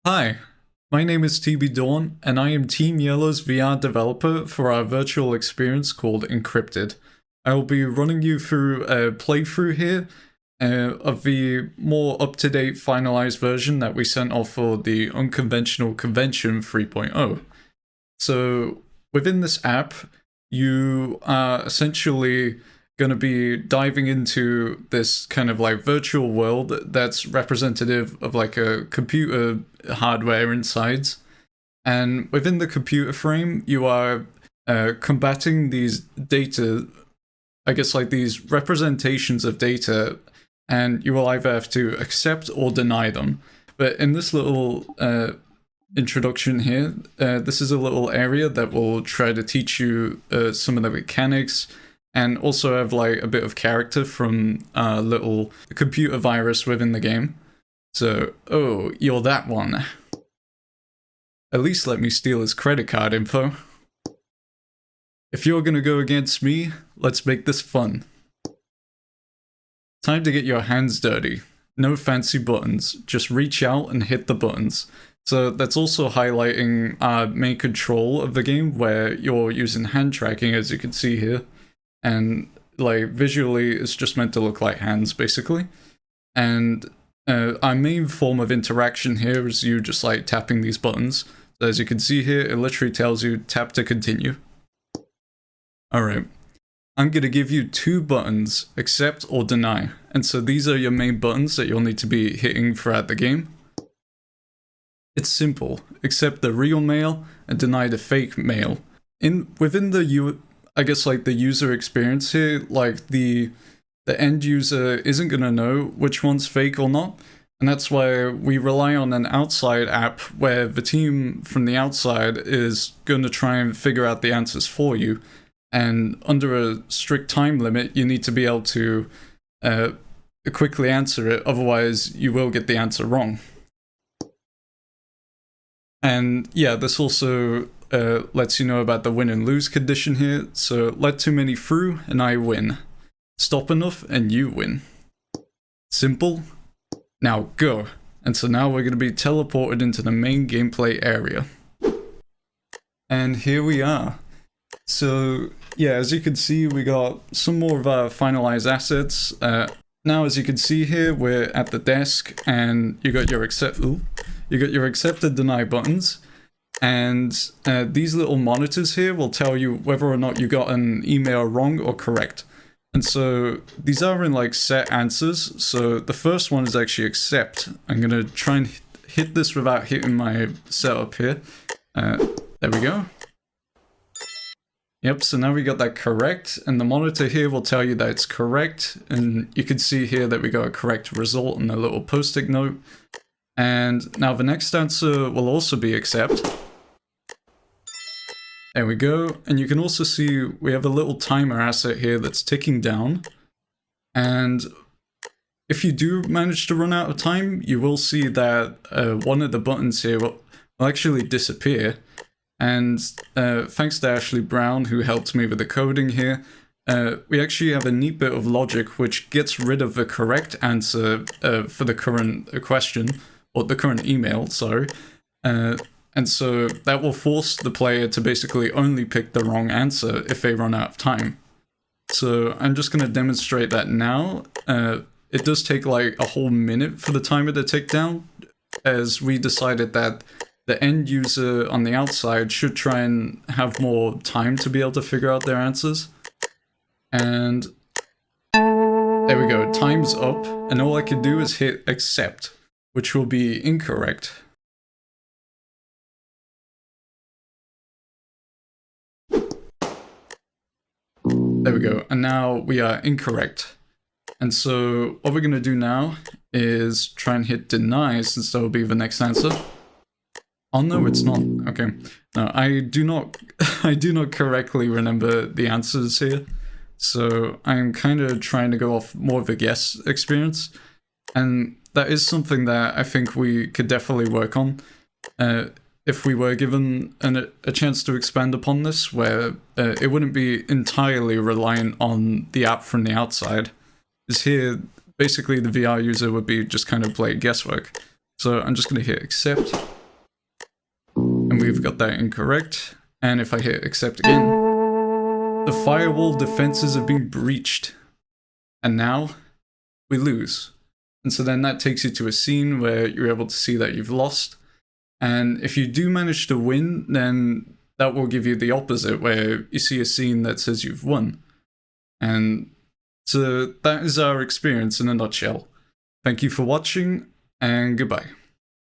Hi, my name is TB Dawn, and I am Team Yellow's VR developer for our virtual experience called ENCRYPTED. I will be running you through a playthrough here of the more up-to-date finalized version that we sent off for the Unconventional Convention 3.0. So within this app, you are essentially going to be diving into this kind of like virtual world that's representative of like a computer hardware inside. And within the computer frame, you are combating these data, I guess like these representations of data, and you will either have to accept or deny them. But in this little introduction here, this is a little area that will try to teach you some of the mechanics and also have like a bit of character from a little computer virus within the game. So, oh, you're that one. At least let me steal his credit card info. If you're gonna go against me, let's make this fun. Time to get your hands dirty. No fancy buttons, just reach out and hit the buttons. So that's also highlighting our main control of the game, where you're using hand tracking, as you can see here. And like visually, it's just meant to look like hands, basically. And our main form of interaction here is you just like tapping these buttons. So as you can see here, it literally tells you tap to continue. Alright, I'm going to give you two buttons, accept or deny. And so these are your main buttons that you'll need to be hitting throughout the game. It's simple, accept the real mail and deny the fake mail. Within the I guess like the user experience here, like the end user isn't going to know which one's fake or not. And that's why we rely on an outside app where the team from the outside is going to try and figure out the answers for you. And under a strict time limit, you need to be able to quickly answer it, otherwise you will get the answer wrong. And yeah, this also lets you know about the win and lose condition here. So let too many through and I win. Stop enough and you win. Simple. Now go. And so now we're going to be teleported into the main gameplay area. And here we are. So yeah, as you can see, we got some more of our finalized assets. Now, as you can see here, we're at the desk, and you got your accept and deny buttons. And these little monitors here will tell you whether or not you got an email wrong or correct. And so these are in like set answers. So the first one is actually accept. I'm going to try and hit this without hitting my setup here. There we go. Yep, so now we got that correct, and the monitor here will tell you that it's correct, and you can see here that we got a correct result in a little post-it note. And now the next answer will also be accept. There we go, and you can also see we have a little timer asset here that's ticking down. And if you do manage to run out of time, you will see that one of the buttons here will actually disappear. And thanks to Ashley Brown, who helped me with the coding here, we actually have a neat bit of logic which gets rid of the correct answer for the current question, or the current email, sorry. And so that will force the player to basically only pick the wrong answer if they run out of time. So I'm just going to demonstrate that now. It does take like a whole minute for the timer to tick down, as we decided that the end user on the outside should try and have more time to be able to figure out their answers. And there we go, time's up, and all I can do is hit accept, which will be incorrect. There we go, and now we are incorrect. And so what we're going to do now is try and hit deny, since that will be the next answer. Oh no, it's not. Okay. No, I do not correctly remember the answers here. So I'm kind of trying to go off more of a guess experience. And that is something that I think we could definitely work on. If we were given a chance to expand upon this, where it wouldn't be entirely reliant on the app from the outside. Because here, basically the VR user would be just kind of play guesswork. So I'm just going to hit accept. And we've got that incorrect. And if I hit accept again, the firewall defenses have been breached. And now we lose. And so then that takes you to a scene where you're able to see that you've lost. And if you do manage to win, then that will give you the opposite, where you see a scene that says you've won. And so that is our experience in a nutshell. Thank you for watching, and goodbye.